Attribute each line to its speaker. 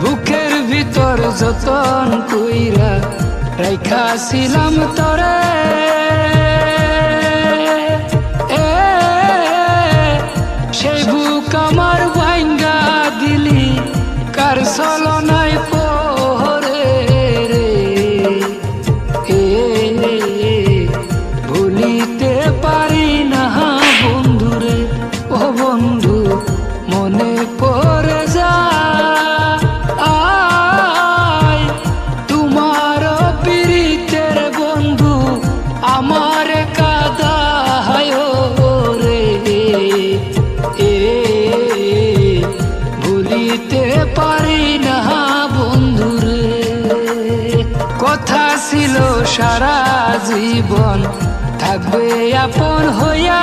Speaker 1: বুকের ভিতর যতন কইরা রাইখাছিলাম তরে, সেই বুক আমার ভাঙ্গা দিলি কার ছলনায় পরে রে। ভুলিতে পারি না বন্ধুরে, ও বন্ধু মনে পড়ে যায় তোমার পীড়িতের বন্ধু আমার কাদায় রে। ভুলিতে পারি না বন্ধুরে। কথা ছিল সারা জীবন থাকবে আপন হইয়া,